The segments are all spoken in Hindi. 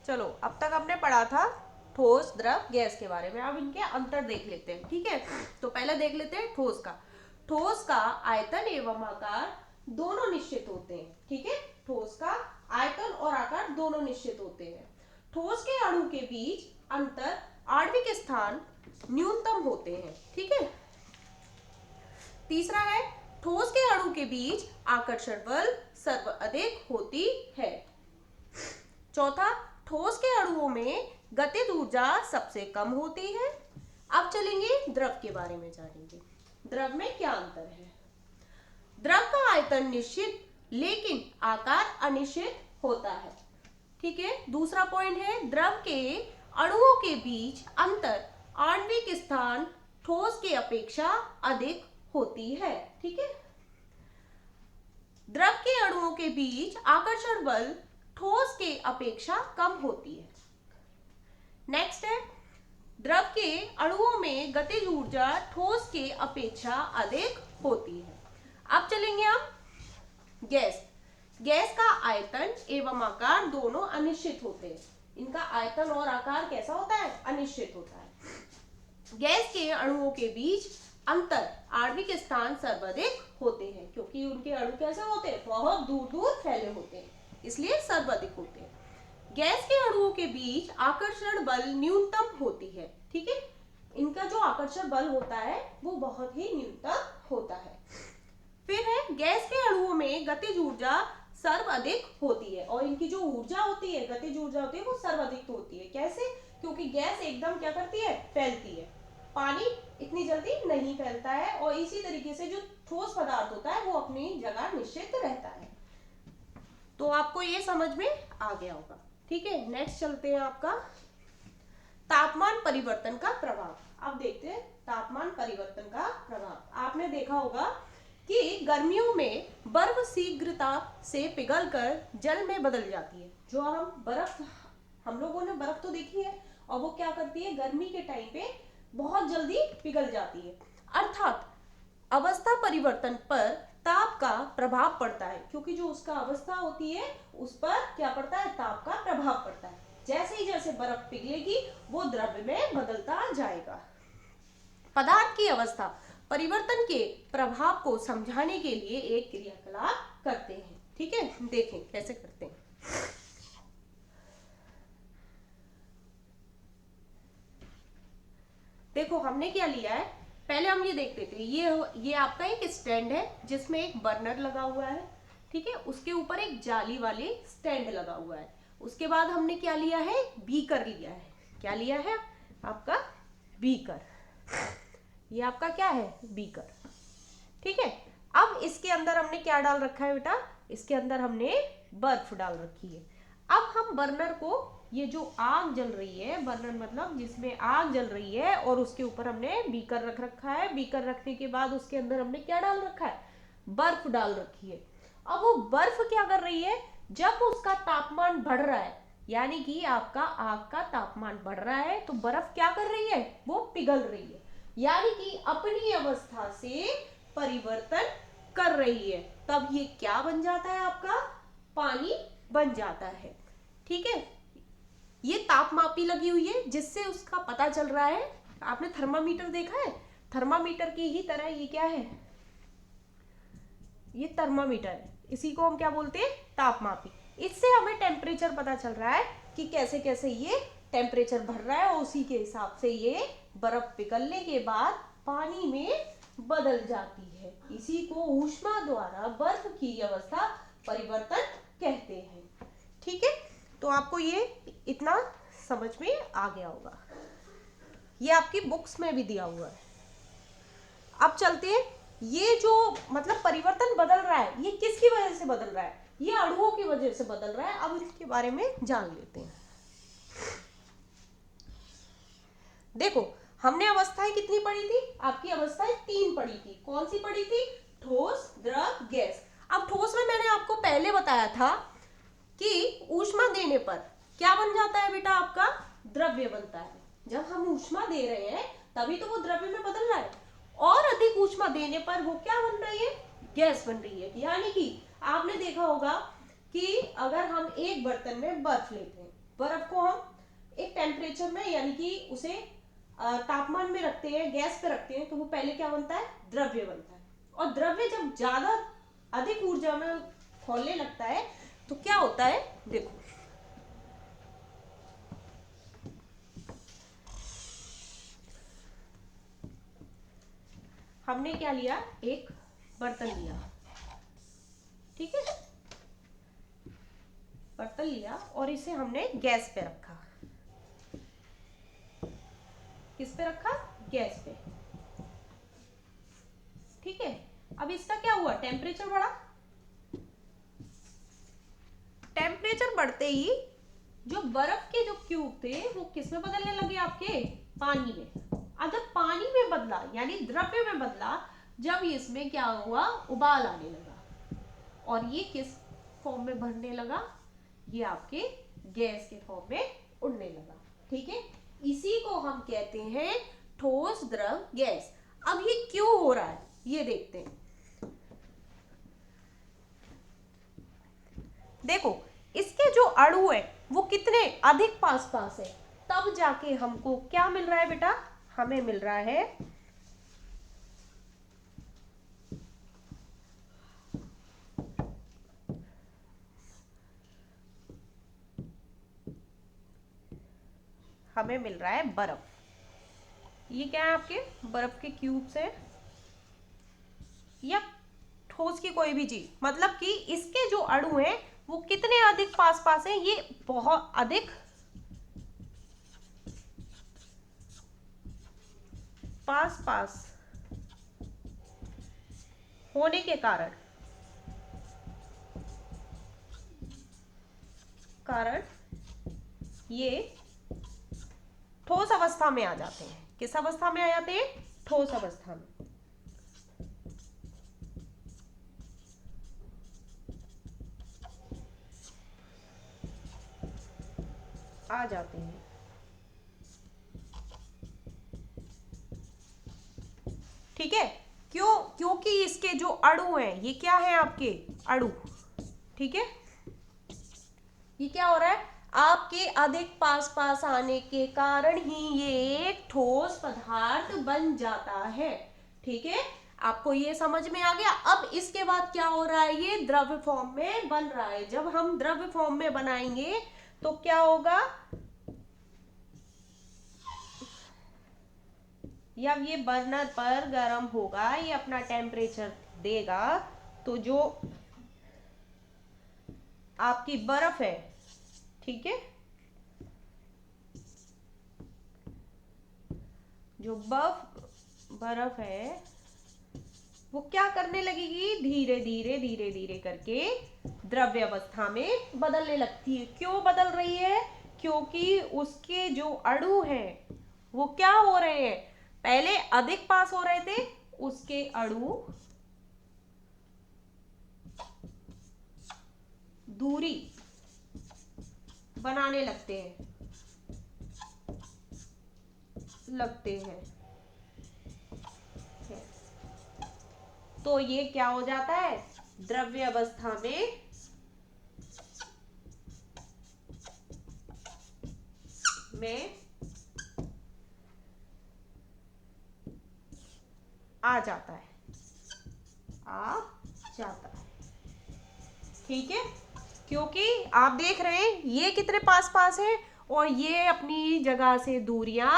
चलो अब तक हमने पढ़ा था ठोस, द्रव, गैस के बारे में। अब इनके अंतर देख लेते हैं, ठीक है। तो पहले देख लेते हैं ठोस का। ठोस का आयतन एवं आकार दोनों निश्चित होते हैं, ठीक है। ठोस का आयतन और आकार दोनों निश्चित होते हैं। ठोस के अणु के बीच अंतर आणविक स्थान न्यूनतम होते हैं, ठीक है। तीसरा है ठोस के अणु के बीच आकर्षण बल सर्वाधिक होती है। चौथा, ठोस के अणुओं में गतिज ऊर्जा सबसे कम होती है। अब चलेंगे द्रव के बारे में जानेंगे। द्रव में क्या अंतर है। द्रव का आयतन निश्चित लेकिन आकार अनिश्चित होता है, ठीक है। दूसरा पॉइंट है द्रव के अणुओं के बीच अंतर आणविक स्थान ठोस के अपेक्षा अधिक होती है, ठीक है। द्रव के अणुओं के बीच आकर्षण बल ठोस के अपेक्षा कम होती है। नेक्स्ट है द्रव के अणुओं में गतिज ऊर्जा ठोस के अपेक्षा अधिक होती है। अब चलेंगे हम गैस। गैस का आयतन एवं आकार दोनों अनिश्चित होते हैं। इनका आयतन और आकार कैसा होता है, अनिश्चित होता है। गैस के अणुओं के बीच अंतर आणविक स्थान सर्वाधिक होते हैं, क्योंकि उनके अणु कैसे होते हैं, बहुत दूर दूर फैले होते हैं, इसलिए सर्वाधिक होते हैं। गैस के अणुओं के बीच आकर्षण बल न्यूनतम होती है, ठीक है। इनका जो आकर्षण बल होता है वो बहुत ही न्यूनतम होता है। फिर है गैस के अणुओं में गतिज ऊर्जा सर्वाधिक होती है, और इनकी जो ऊर्जा होती है, गतिज ऊर्जा होती है, वो सर्वाधिक होती है। कैसे, क्योंकि गैस एकदम क्या करती है, फैलती है। पानी इतनी जल्दी नहीं फैलता है, और इसी तरीके से जो ठोस पदार्थ होता है वो अपनी जगह निश्चित रहता है। तो आपको ये समझ में आ गया होगा, ठीक है। नेक्स्ट चलते हैं आपका तापमान परिवर्तन का प्रभाव। अब देखते हैं तापमान परिवर्तन का प्रभाव। आपने देखा होगा कि गर्मियों में बर्फ शीघ्रता से पिघलकर जल में बदल जाती है। जो हम लोगों ने बर्फ तो देखी है, और वो क्या करती है, गर्मी के टाइम पे बहुत जल्दी पिघल जाती है। अर्थात अवस्था परिवर्तन पर ताप का प्रभाव पड़ता है, क्योंकि जो उसका अवस्था होती है उस पर क्या पड़ता है, ताप का प्रभाव पड़ता है। जैसे ही जैसे बर्फ पिघलेगी वो द्रव्य में बदलता जाएगा। पदार्थ की अवस्था परिवर्तन के प्रभाव को समझाने के लिए एक क्रियाकलाप करते हैं, ठीक है। देखें कैसे करते हैं। देखो हमने क्या लिया है, पहले हम ये देख लेते हैं। ये आपका एक स्टैंड है जिसमें एक बर्नर लगा हुआ है, ठीक है। उसके ऊपर एक जाली वाली स्टैंड लगा हुआ है। उसके बाद हमने क्या लिया है, बीकर लिया है। क्या लिया है आपका, बीकर। ये आपका क्या है, बीकर, ठीक है। अब इसके अंदर हमने क्या डाल रखा है बेटा, इसके अंदर हमने बर्फ डाल रखी है। अब हम बर्नर को, ये जो आग जल रही है, बर्नर मतलब जिसमें आग जल रही है, और उसके ऊपर हमने बीकर रख रखा है। बीकर रखने के बाद उसके अंदर हमने क्या डाल रखा है, बर्फ डाल रखी है। अब वो बर्फ क्या कर रही है, जब उसका तापमान बढ़ रहा है, यानी कि आपका आग का तापमान बढ़ रहा है, तो बर्फ क्या कर रही है, वो पिघल रही है, यानी कि अपनी अवस्था से परिवर्तन कर रही है। तब ये क्या बन जाता है, आपका पानी बन जाता है, ठीक है। ये तापमापी लगी हुई है जिससे उसका पता चल रहा है। आपने थर्मामीटर देखा है, थर्मामीटर की ही तरह ये क्या है, ये थर्मामीटर है। इसी को हम क्या बोलते हैं, तापमापी। इससे हमें टेम्परेचर पता चल रहा है कि कैसे कैसे ये टेम्परेचर बढ़ रहा है, और उसी के हिसाब से ये बर्फ पिघलने के बाद पानी में बदल जाती है। इसी को ऊष्मा द्वारा बर्फ की अवस्था परिवर्तन कहते हैं, ठीक है। तो आपको ये इतना समझ में आ गया होगा। ये आपकी बुक्स में भी दिया हुआ है। अब चलते हैं, ये जो मतलब परिवर्तन बदल रहा है, ये किसकी वजह से बदल रहा है, ये अणुओं की वजह से बदल रहा है। अब इसके बारे में जान लेते हैं। देखो हमने अवस्थाएं कितनी पढ़ी थी, आपकी अवस्थाएं 3 पढ़ी थी। कौन सी पढ़ी थी, ठोस, द्रव, गैस। अब ठोस में मैंने आपको पहले बताया था कि ऊष्मा देने पर क्या बन जाता है बेटा, आपका द्रव्य बनता है। जब हम ऊष्मा दे रहे हैं तभी तो वो द्रव्य में बदल रहा है, और अधिक ऊष्मा देने पर वो क्या बन रही है, गैस बन रही है। यानी कि आपने देखा होगा कि अगर हम एक बर्तन में बर्फ लेते हैं, बर्फ को हम एक टेम्परेचर में यानी कि उसे तापमान में रखते हैं, गैस पे रखते हैं, तो वो पहले क्या बनता है, द्रव्य बनता है। और द्रव्य जब ज्यादा अधिक ऊर्जा में खौलने लगता है तो क्या होता है, देखो हमने क्या लिया, एक बर्तन लिया, ठीक है, बर्तन लिया और इसे हमने गैस पे रखा। किस पे रखा, गैस पे, ठीक है। अब इसका क्या हुआ, टेम्परेचर बढ़ा। टेम्परेचर बढ़ते ही जो बर्फ के जो क्यूब थे वो किस में बदलने लगे, आपके पानी में। अब जब पानी में बदला यानी द्रव्य में बदला, जब इसमें क्या हुआ, उबाल आने लगा और ये किस फॉर्म में भरने लगा, ये आपके गैस के फॉर्म में उड़ने लगा, ठीक है। इसी को हम कहते हैं ठोस, द्रव, गैस। अब ये क्यों हो रहा है ये देखते हैं। देखो इसके जो अणु है वो कितने अधिक पास पास है, तब जाके हमको क्या मिल रहा है बेटा, हमें मिल रहा है बर्फ। ये क्या है, आपके बर्फ के क्यूब्स है या ठोस की कोई भी चीज, मतलब कि इसके जो अणु हैं वो कितने अधिक पास पास हैं, ये बहुत अधिक पास पास होने के कारण ये ठोस अवस्था में आ जाते हैं। किस अवस्था में आ जाते हैं, ठोस अवस्था में आ जाते हैं, ठीक है। क्यों, क्योंकि इसके जो अणु हैं ये क्या है, आपके अणु, ठीक है। ये क्या हो रहा है, आपके अधिक पास पास आने के कारण ही ये एक ठोस पदार्थ बन जाता है, ठीक है। आपको ये समझ में आ गया। अब इसके बाद क्या हो रहा है, ये द्रव्य फॉर्म में बन रहा है। जब हम द्रव्य फॉर्म में बनाएंगे तो क्या होगा, जब ये बर्नर पर गर्म होगा, ये अपना टेम्परेचर देगा, तो जो आपकी बर्फ है, ठीक है, जो बर्फ है वो क्या करने लगेगी, धीरे धीरे धीरे धीरे करके द्रव्य अवस्था में बदलने लगती है। क्यों बदल रही है, क्योंकि उसके जो अणु हैं वो क्या हो रहे हैं, पहले अधिक पास हो रहे थे, उसके अणु दूरी बनाने लगते हैं। तो ये क्या हो जाता है, द्रव्य अवस्था में आ जाता है, ठीक है। क्योंकि आप देख रहे हैं ये कितने पास पास है और ये अपनी जगह से दूरियां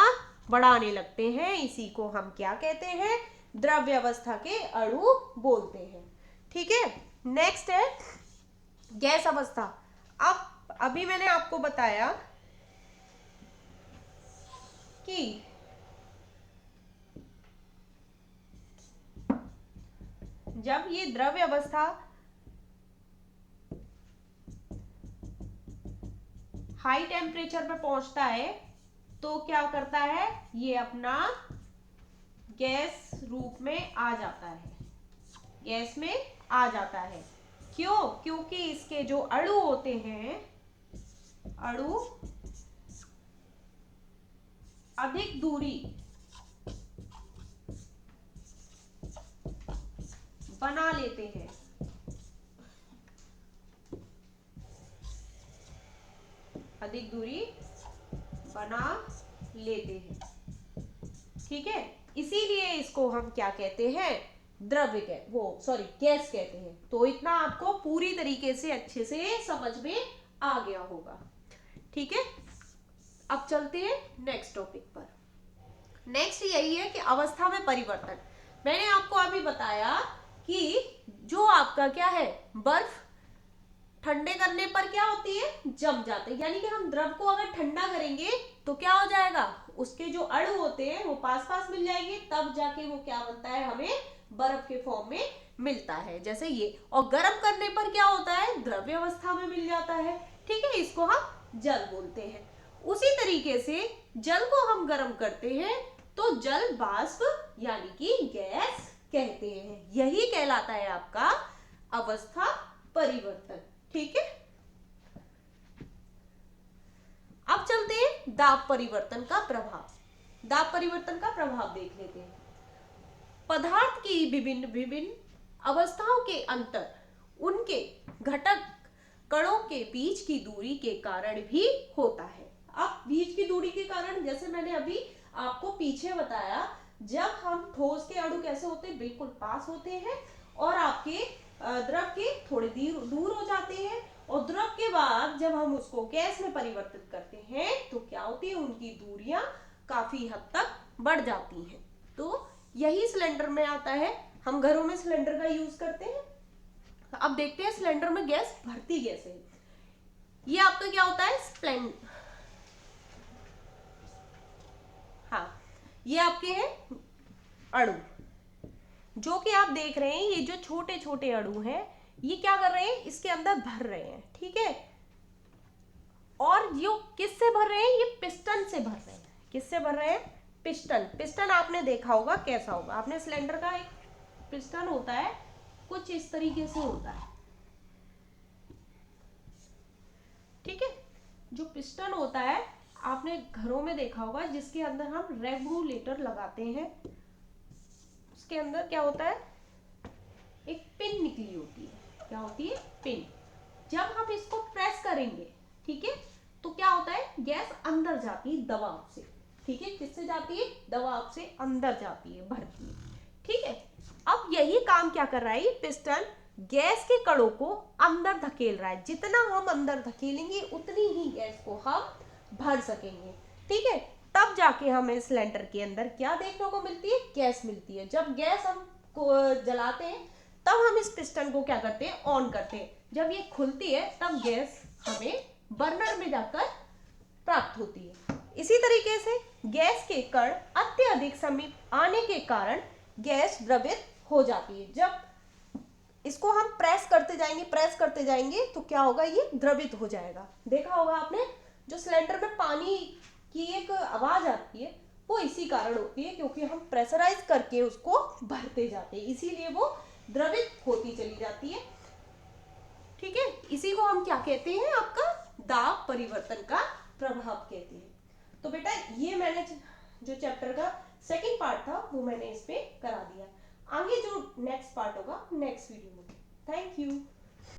बढ़ाने लगते हैं। इसी को हम क्या कहते हैं, द्रव्य अवस्था के अणु बोलते हैं, ठीक है। नेक्स्ट है गैस अवस्था। अब अभी मैंने आपको बताया कि जब ये द्रव्य अवस्था हाई टेम्परेचर पे पहुंचता है तो क्या करता है, ये अपना गैस रूप में आ जाता है, गैस में आ जाता है। क्यों, क्योंकि इसके जो अणु होते हैं, अणु अधिक दूरी बना लेते हैं, अधिक दूरी बना लेते हैं। ठीक है, इसीलिए इसको हम क्या कहते हैं, गैस कहते हैं। तो इतना आपको पूरी तरीके से अच्छे से समझ में आ गया होगा। ठीक है, अब चलते हैं नेक्स्ट टॉपिक पर। नेक्स्ट यही है कि अवस्था में परिवर्तन। मैंने आपको अभी बताया कि जो आपका क्या है, बर्फ ठंडे करने पर क्या होती है, जम जाते हैं। यानी कि हम द्रव को अगर ठंडा करेंगे तो क्या हो जाएगा, उसके जो अणु होते हैं वो पास पास मिल जाएंगे, तब जाके वो क्या बनता है, हमें बर्फ के फॉर्म में मिलता है, जैसे ये। और गर्म करने पर क्या होता है, द्रव्य अवस्था में मिल जाता है। ठीक है, इसको हम जल बोलते हैं। उसी तरीके से जल को हम गर्म करते हैं तो जल वाष्प यानी कि गैस कहते हैं। यही कहलाता है आपका अवस्था परिवर्तन। ठीक है, अब चलते हैं दाब परिवर्तन का प्रभाव। दाब परिवर्तन का प्रभाव देख लेते हैं। पदार्थ की विभिन्न विभिन्न अवस्थाओं के अंतर उनके घटक कणों के बीच की दूरी के कारण भी होता है। अब बीच की दूरी के कारण, जैसे मैंने अभी आपको पीछे बताया, जब हम ठोस के अणु कैसे होते हैं, बिल्कुल पास होते हैं, और आपके द्रव के थोड़े दूर हो जाते हैं, और द्रव के बाद जब हम उसको गैस में परिवर्तित करते हैं तो क्या होती है, उनकी दूरियां काफी हद तक बढ़ जाती हैं। तो यही सिलेंडर में आता है। हम घरों में सिलेंडर का यूज करते हैं। अब देखते हैं सिलेंडर में गैस भरती कैसे है। ये आपका क्या होता है, हाँ, ये आपके हैं अणु, जो कि आप देख रहे हैं, ये जो छोटे छोटे अणु हैं, ये क्या कर रहे हैं, इसके अंदर भर रहे हैं। ठीक है, और ये किससे भर रहे हैं, ये पिस्टन से भर रहे हैं। किससे भर रहे हैं, पिस्टन। पिस्टन आपने देखा होगा कैसा होगा, आपने सिलेंडर का एक पिस्टन होता है, कुछ इस तरीके से होता है। ठीक है, जो पिस्टन होता है आपने घरों में देखा होगा, जिसके अंदर हम रेगुलेटर लगाते हैं। उसके अंदर क्या होता है, एक पिन निकली होती है। क्या होती है, पिन। जब हम इसको प्रेस करेंगे, ठीक है, तो क्या होता है, गैस अंदर जाती है दबाव से। ठीक है, किससे जाती है, दबाव से अंदर जाती है, भरती है। ठीक है, अब यही काम क्या कर रहा है, ये पिस्टन गैस के कणों को अंदर धकेल रहा है। जितना हम अंदर धकेलेंगे उतनी ही गैस को हम भर सकेंगे। ठीक है, तब जाके हमें सिलेंडर के अंदर क्या देखने को मिलती है, गैस मिलती है। जब गैस हम को जलाते हैं तब हम इस पिस्टन को क्या करते हैं, ऑन करते हैं। जब ये खुलती है तब गैस हमें बर्नर में जाकर प्राप्त होती है। इसी तरीके से गैस के कण अत्यधिक समीप आने के कारण गैस द्रवित हो जाती है। जब इसको हम प्रेस करते जाएंगे तो क्या होगा, ये द्रवित हो जाएगा। देखा होगा आपने, जो सिलेंडर में पानी की एक आवाज आती है, वो इसी कारण होती है, क्योंकि हम प्रेशराइज करके उसको भरते जाते हैं, इसीलिए वो द्रवित होती चली जाती है। ठीक है, इसी को हम क्या कहते हैं, आपका दाब परिवर्तन का प्रभाव कहते हैं। तो बेटा ये मैंने जो चैप्टर का सेकंड पार्ट था वो मैंने इस पे करा दिया। आगे जो नेक्स्ट पार्ट होगा नेक्स्ट वीडियो में। Thank you.